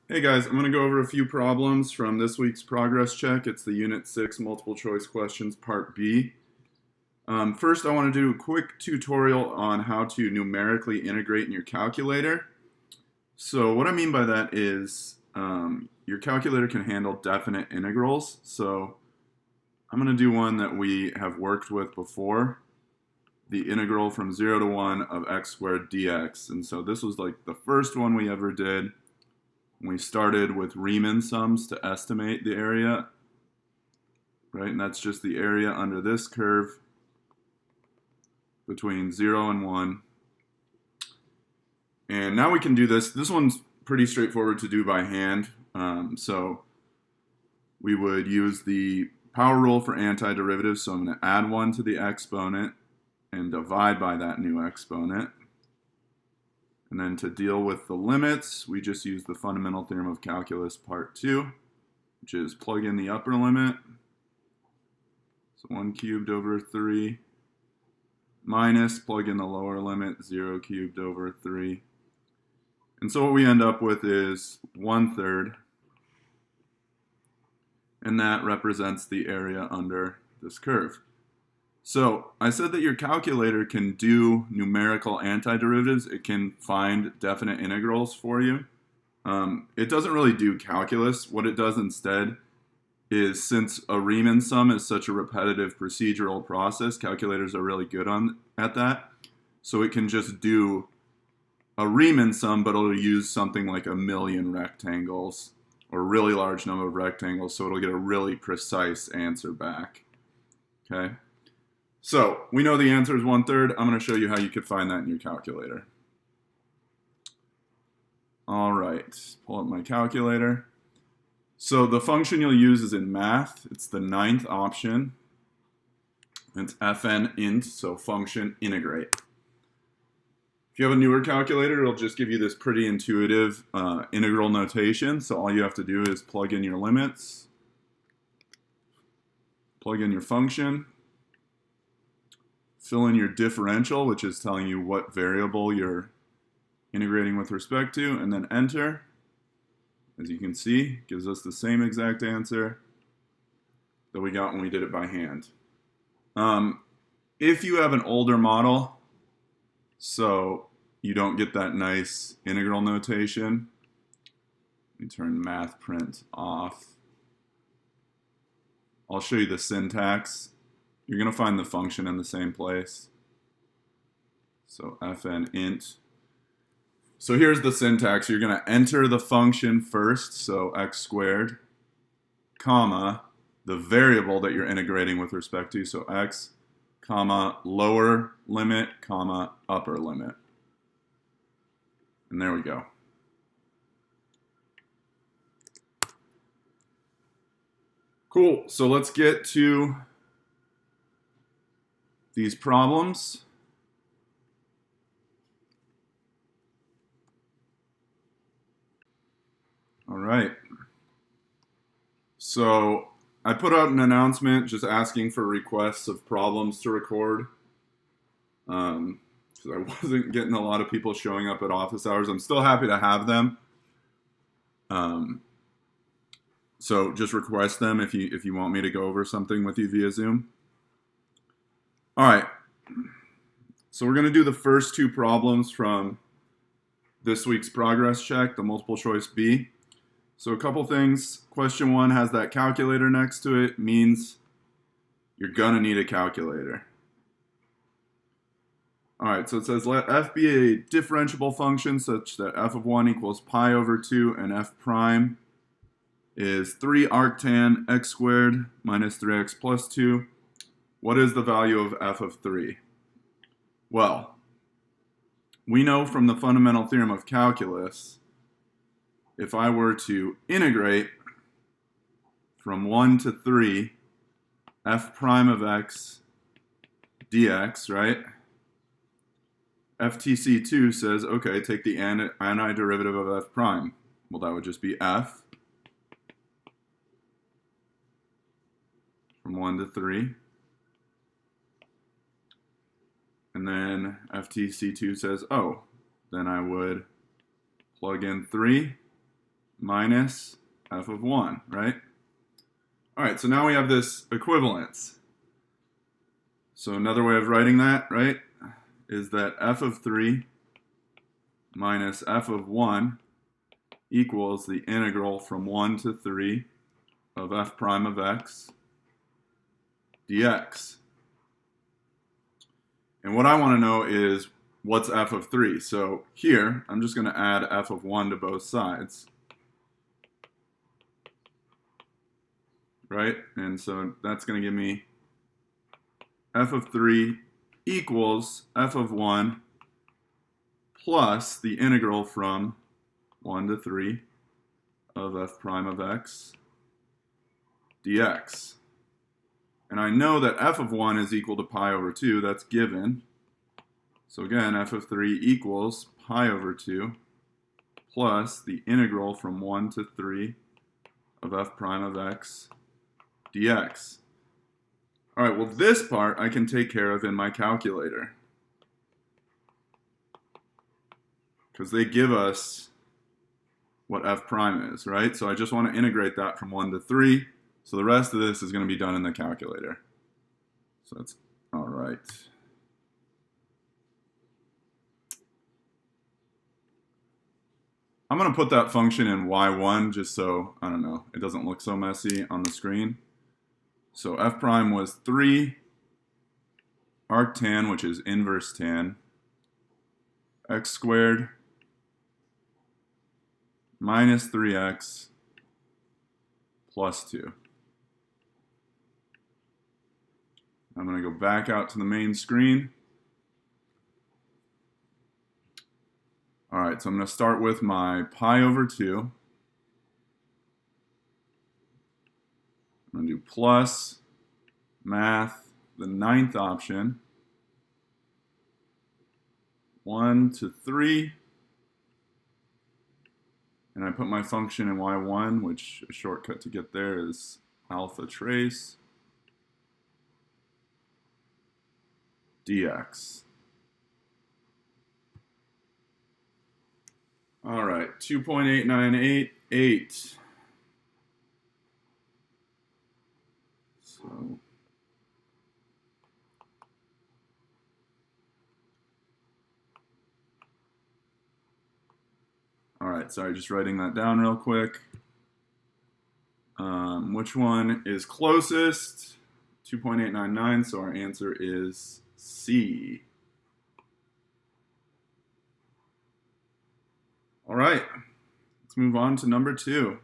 Hey guys, I'm going to go over a few problems from this week's progress check. It's the Unit 6 multiple choice questions, Part B. First, I want to do a quick tutorial on how to numerically integrate in your calculator. So what I mean by that is your calculator can handle definite integrals. So I'm going to do one that we have worked with before, the integral from 0 to 1 of x squared dx. And so this was like the first one we ever did. We started with Riemann sums to estimate the area, right? And that's just the area under this curve between 0 and 1. And now we can do this. This one's pretty straightforward to do by hand. So we would use the power rule for antiderivatives. So I'm going to add 1 to the exponent and divide by that new exponent. And then to deal with the limits, we just use the fundamental theorem of calculus part 2, which is plug in the upper limit. So 1 cubed over 3 minus plug in the lower limit, 0 cubed over 3. And so what we end up with is 1/3. And that represents the area under this curve. So I said that your calculator can do numerical antiderivatives. It can find definite integrals for you. It doesn't really do calculus. What it does instead is, since a Riemann sum is such a repetitive procedural process, calculators are really good at that. So it can just do a Riemann sum, but it'll use something like 1,000,000 rectangles or a really large number of rectangles, so it'll get a really precise answer back. Okay? So we know the answer is 1/3. I'm going to show you how you could find that in your calculator. All right, pull up my calculator. So the function you'll use is in math. It's the 9th option. It's fn int, so function integrate. If you have a newer calculator, it'll just give you this pretty intuitive integral notation. So all you have to do is plug in your limits, plug in your function, fill in your differential, which is telling you what variable you're integrating with respect to, and then enter. As you can see, gives us the same exact answer that we got when we did it by hand. If you have an older model, so you don't get that nice integral notation, let me turn math print off. I'll show you the syntax. You're going to find the function in the same place. So fn int. So here's the syntax. You're going to enter the function first, so x squared, comma, the variable that you're integrating with respect to, so x, comma, lower limit, comma, upper limit. And there we go. Cool. So let's get to these problems. All right. So I put out an announcement just asking for requests of problems to record. Because I wasn't getting a lot of people showing up at office hours. I'm still happy to have them. So just request them if you want me to go over something with you via Zoom. All right. So we're going to do the first two problems from this week's progress check, the multiple choice B. So a couple things. Question 1 has that calculator next to it, means you're going to need a calculator. All right, so it says let f be a differentiable function such that f of 1 equals pi over 2 and f prime is 3 arctan x squared minus 3x plus 2. What is the value of f of 3? Well, we know from the fundamental theorem of calculus, if I were to integrate from 1 to 3 f prime of x dx, right? FTC2 says, okay, take the antiderivative of f prime. Well, that would just be f from 1 to 3. And then FTC2 says, oh, then I would plug in 3 minus f of 1, right? All right, so now we have this equivalence. So another way of writing that, right, is that f of 3 minus f of 1 equals the integral from 1 to 3 of f prime of x dx. And what I want to know is what's f of 3. So here, I'm just going to add f of 1 to both sides. Right? And so that's going to give me f of 3 equals f of 1 plus the integral from 1 to 3 of f prime of x dx. And I know that f of 1 is equal to pi over 2. That's given. So again, f of 3 equals pi over 2 plus the integral from 1 to 3 of f prime of x dx. All right, well, this part I can take care of in my calculator, because they give us what f prime is, right? So I just want to integrate that from 1 to 3. So the rest of this is going to be done in the calculator. So that's all right. I'm going to put that function in y1 just so, I don't know, it doesn't look so messy on the screen. So f prime was 3 arctan, which is inverse tan, x squared minus 3x plus 2. I'm going to go back out to the main screen. All right, so I'm going to start with my pi over 2. I'm going to do plus math, the ninth option, 1 to 3. And I put my function in y1, which a shortcut to get there is alpha trace dx. All right, 2.8988. So all right, sorry, just writing that down real quick. Which one is closest? 2.899, so our answer is C. All right, let's move on to number 2.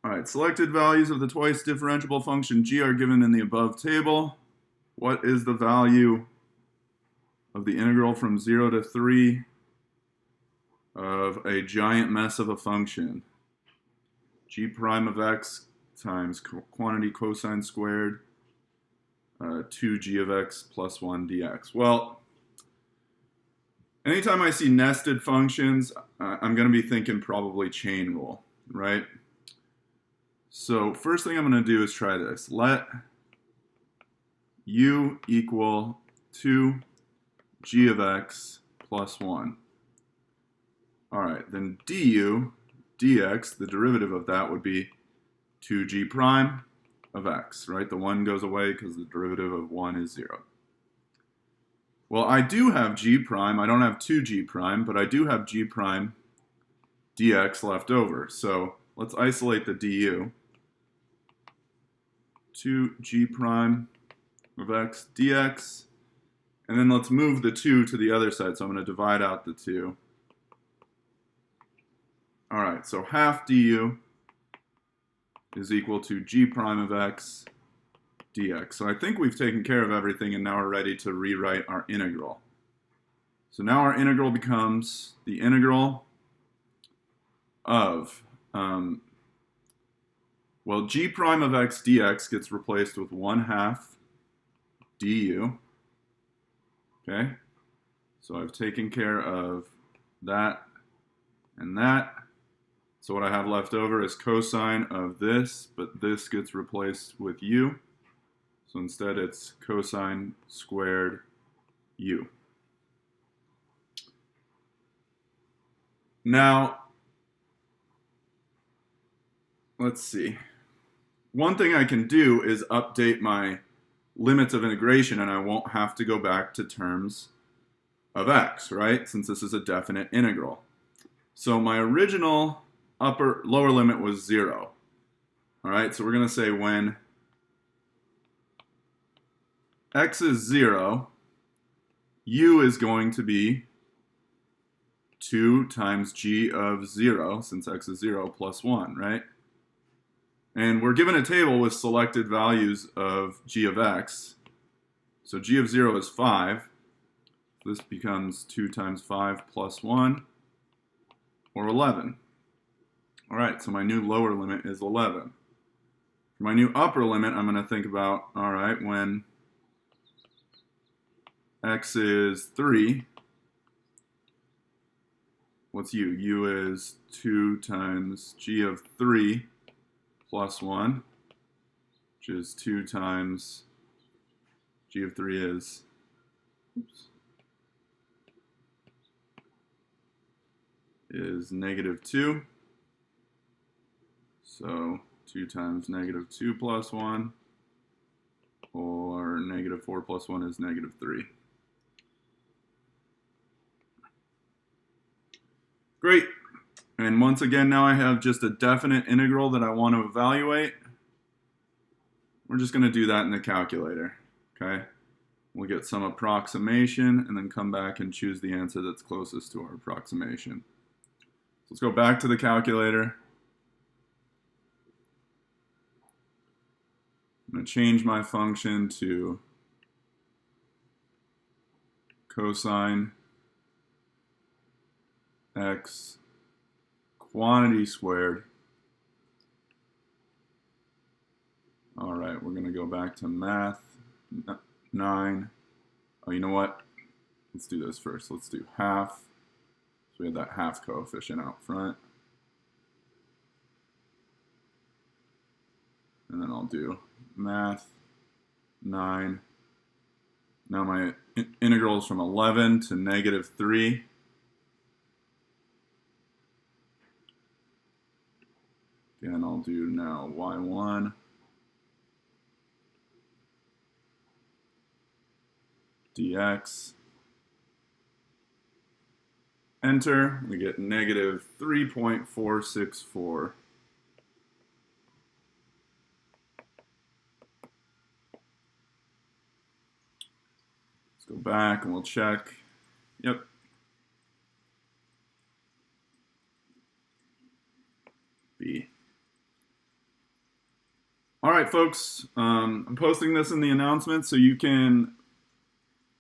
All right, selected values of the twice differentiable function g are given in the above table. What is the value of the integral from 0 to 3 of a giant mess of a function? G prime of x times quantity cosine squared 2g of x plus 1 dx. Well, anytime I see nested functions, I'm going to be thinking probably chain rule, right? So first thing I'm going to do is try this. Let u equal 2g of x plus 1. All right, then du dx, the derivative of that would be 2g prime of x, right? The 1 goes away because the derivative of 1 is 0. Well, I do have g prime. I don't have 2g prime, but I do have g prime dx left over. So let's isolate the du. 2g prime of x dx. And then let's move the 2 to the other side. So I'm going to divide out the 2. All right, so half du is equal to g prime of x dx. So I think we've taken care of everything, and now we're ready to rewrite our integral. So now our integral becomes the integral of, well, g prime of x dx gets replaced with 1/2 du. Okay, so I've taken care of that and that. So what I have left over is cosine of this, but this gets replaced with u. So instead it's cosine squared u. Now, let's see. One thing I can do is update my limits of integration, and I won't have to go back to terms of x, right? Since this is a definite integral. So my original lower limit was 0. All right, so we're going to say when x is 0, u is going to be 2 times g of 0, since x is 0, plus 1, right? And we're given a table with selected values of g of x. So g of 0 is 5. This becomes 2 times 5 plus 1, or 11. All right, so my new lower limit is 11. For my new upper limit, I'm going to think about, all right, when x is 3, what's u? U is 2 times g of 3 plus 1, which is 2 times g of 3 is, negative 2. So 2 times negative 2 plus 1, or negative 4 plus 1 is negative 3. Great. And once again, now I have just a definite integral that I want to evaluate. We're just going to do that in the calculator, okay? We'll get some approximation and then come back and choose the answer that's closest to our approximation. So let's go back to the calculator. I'm going to change my function to cosine x quantity squared. All right, we're going to go back to math 9. Oh, you know what? Let's do this first. Let's do half. So we have that half coefficient out front. And then I'll do math 9. Now my integral is from 11 to negative 3. Again, I'll do now y1 dx. Enter, we get negative 3.464. Let's go back and we'll check. Yep. B. All right, folks, I'm posting this in the announcement, so you can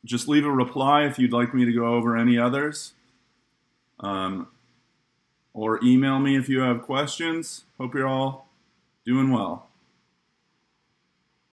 just leave a reply if you'd like me to go over any others. Or email me if you have questions. Hope you're all doing well.